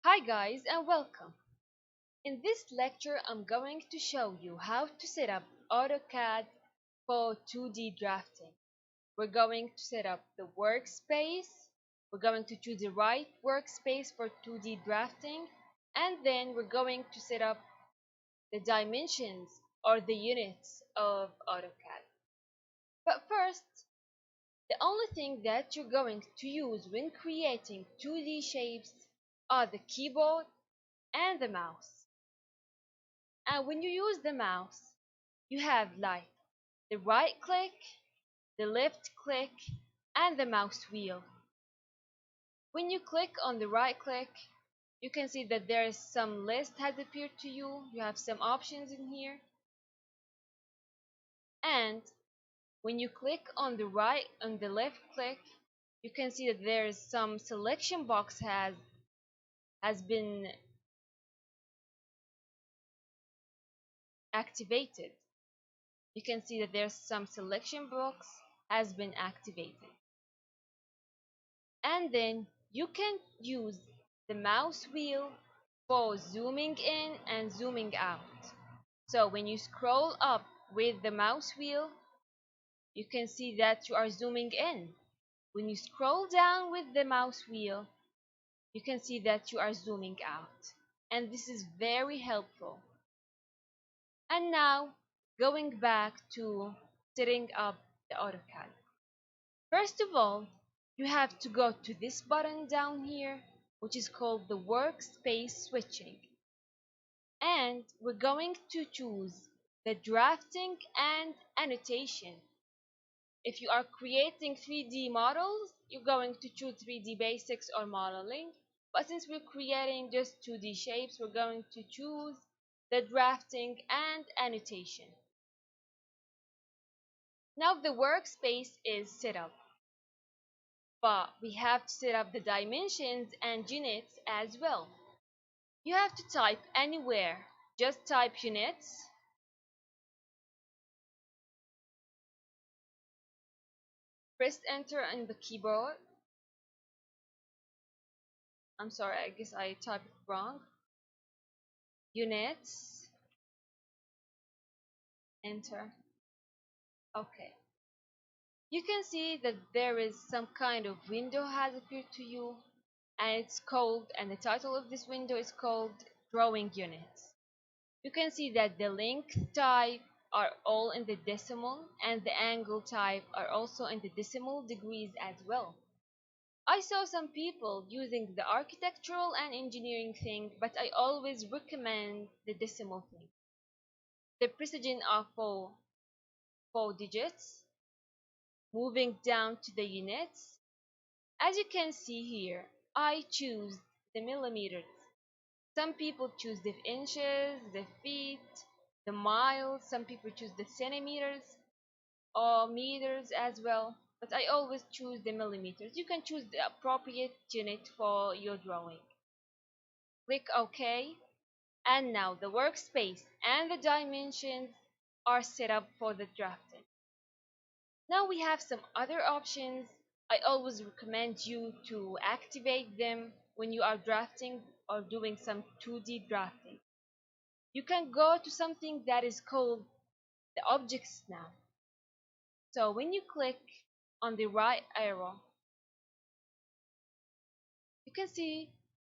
Hi guys and welcome. In this lecture I'm going to show you how to set up Autocad for 2D drafting. We're going to set up the workspace, we're going to choose the right workspace for 2D drafting, and then we're going to set up the dimensions or the units of Autocad. But first, the only thing that you're going to use when creating 2D shapes are the keyboard and the mouse. And when you use the mouse, you have like the right click, the left click, and the mouse wheel. When you click on the right click, you can see that there is some list has appeared to you. You have some options in here. And when you click on the left click, you can see that there is some selection box has been activated. You can see that there's some selection box has been activated. And then you can use the mouse wheel for zooming in and zooming out. So when you scroll up with the mouse wheel, you can see that you are zooming in. When you scroll down with the mouse wheel, you can see that you are zooming out. And this is very helpful. And now, going back to setting up the AutoCAD. First of all, you have to go to this button down here, which is called the workspace switching. And we're going to choose the drafting and annotation. If you are creating 3D models, you're going to choose 3D basics or modeling. But since we're creating just 2D shapes, we're going to choose the drafting and annotation. Now the workspace is set up, but we have to set up the dimensions and units as well. You have to type anywhere, just type units, press enter on the keyboard. I'm sorry, I guess I typed it wrong. Units, enter. Okay. You can see that there is some kind of window has appeared to you, and the title of this window is called drawing units. You can see that the length type are all in the decimal and the angle type are also in the decimal degrees as well. I saw some people using the architectural and engineering thing, but I always recommend the decimal thing. The precision of four digits. Moving down to the units, as you can see here, I choose the millimeters. Some people choose the inches, the feet, the miles. Some people choose the centimeters or meters as well. But I always choose the millimeters. You can choose the appropriate unit for your drawing. Click OK. And now the workspace and the dimensions are set up for the drafting. Now we have some other options. I always recommend you to activate them when you are drafting or doing some 2D drafting. You can go to something that is called the objects now. So when you click on the right arrow, you can see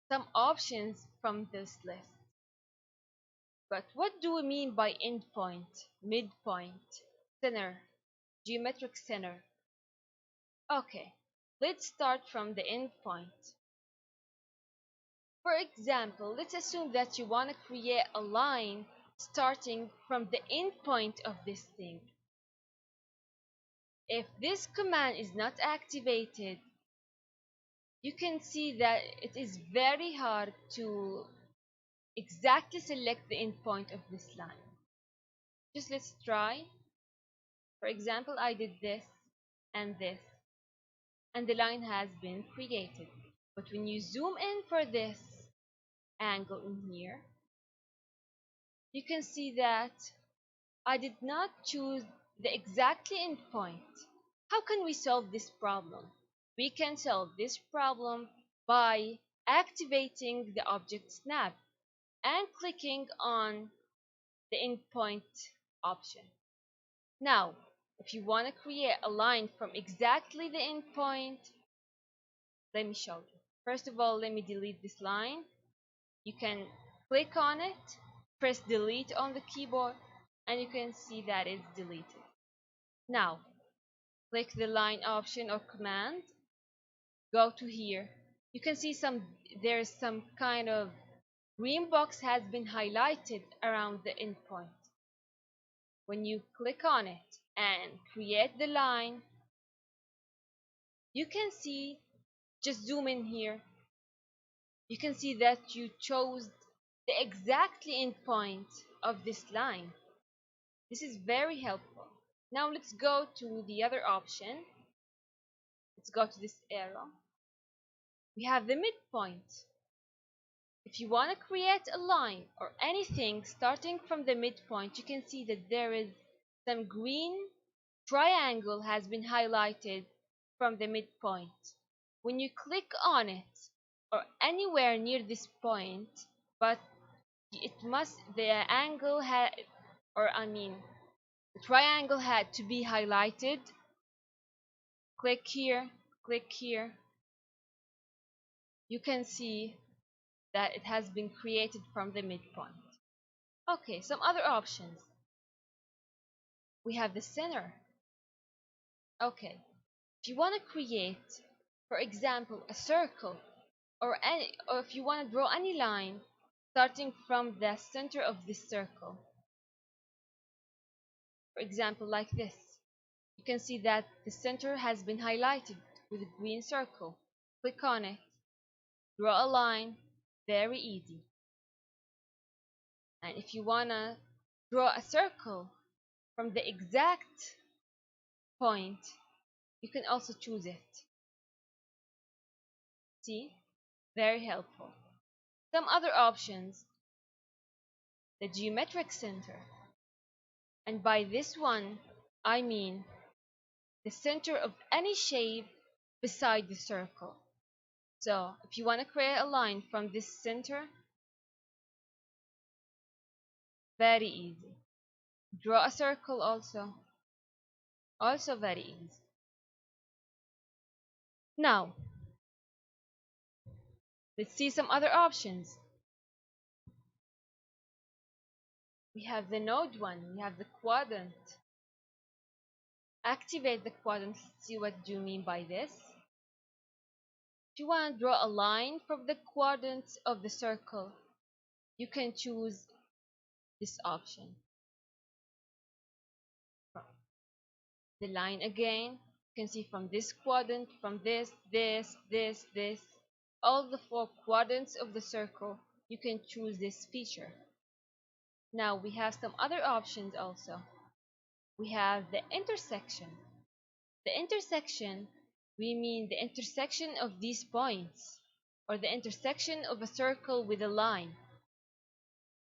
some options from this list. But what do we mean by endpoint, midpoint, center, geometric center? Okay, let's start from the endpoint. For example, let's assume that you want to create a line starting from the endpoint of this thing. If this command is not activated, you can see that it is very hard to exactly select the endpoint of this line. Just let's try. For example, I did this, and the line has been created. But when you zoom in for this angle in here, you can see that I did not choose the exactly endpoint. How can we solve this problem? We can solve this problem by activating the object snap and clicking on the endpoint option. Now, if you want to create a line from exactly the endpoint, let me show you. First of all, let me delete this line. You can click on it, press delete on the keyboard, and you can see that it's deleted. Now, click the line option or command, go to here. You can see there's some kind of green box has been highlighted around the endpoint. When you click on it and create the line, you can see, just zoom in here, you can see that you chose the exactly endpoint of this line. This is very helpful. Now let's go to the other option. Let's go to this arrow. We have the midpoint. If you want to create a line or anything starting from the midpoint, you can see that there is some green triangle has been highlighted from the midpoint. When you click on it or anywhere near this point, but the angle had, or I mean, the triangle had to be highlighted. Click here, click here. You can see that it has been created from the midpoint. Okay, some other options. We have the center. Okay, if you want to create, for example, a circle or if you want to draw any line starting from the center of this circle, for example, like this, you can see that the center has been highlighted with a green circle. Click on it, draw a line, very easy. And if you want to draw a circle from the exact point, you can also choose it. See? Very helpful. Some other options, the geometric center. And by this one, I mean the center of any shape beside the circle. So if you want to create a line from this center, very easy. Draw a circle also very easy. Now, let's see some other options. We have the node one, we have the quadrant. Activate the quadrant. Let's see what do you mean by this. If you want to draw a line from the quadrants of the circle, you can choose this option. The line again, you can see from this quadrant, from this, all the 4 quadrants of the circle, you can choose this feature. Now we have some other options also. We have the intersection. The intersection, we mean the intersection of these points, or the intersection of a circle with a line.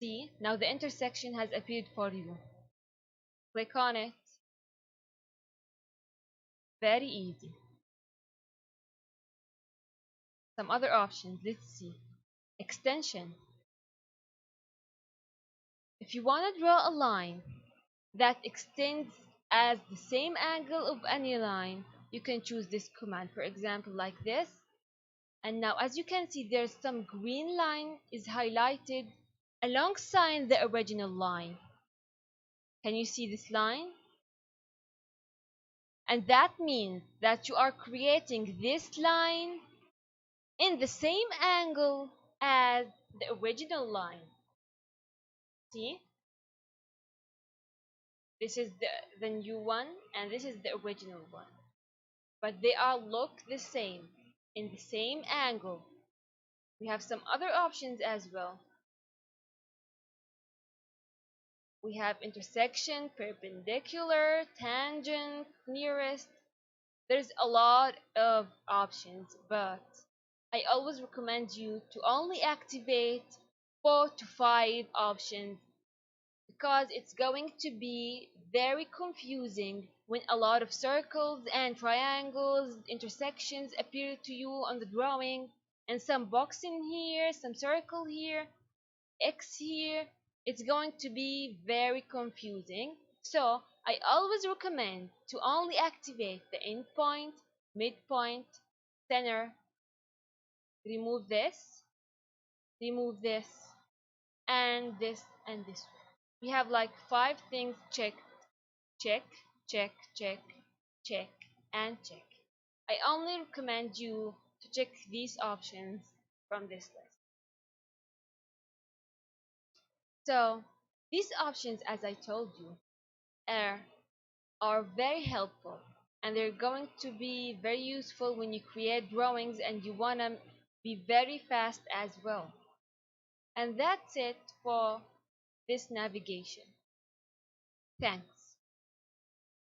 See, now the intersection has appeared for you. Click on it. Very easy. Some other options, let's see. Extension. If you want to draw a line that extends as the same angle of any line, you can choose this command, for example, like this. And now as you can see, there's some green line is highlighted alongside the original line. Can you see this line? And that means that you are creating this line in the same angle as the original line. See? This is the new one and this is the original one. But they all look the same, in the same angle. We have some other options as well. We have intersection, perpendicular, tangent, nearest. There's a lot of options, but I always recommend you to only activate 4 to 5 options, because it's going to be very confusing when a lot of circles and triangles, intersections appear to you on the drawing. and some box in here, some circle here, X here. It's going to be very confusing. So I always recommend to only activate the endpoint, midpoint, center, remove this, remove this, and this, and this one. We have like 5 things checked. Check, check, check, check, and check. I only recommend you to check these options from this list. So these options, as I told you, are, are very helpful, and they're going to be very useful when you create drawings and you want to be very fast as well. And that's it for this navigation. Thanks.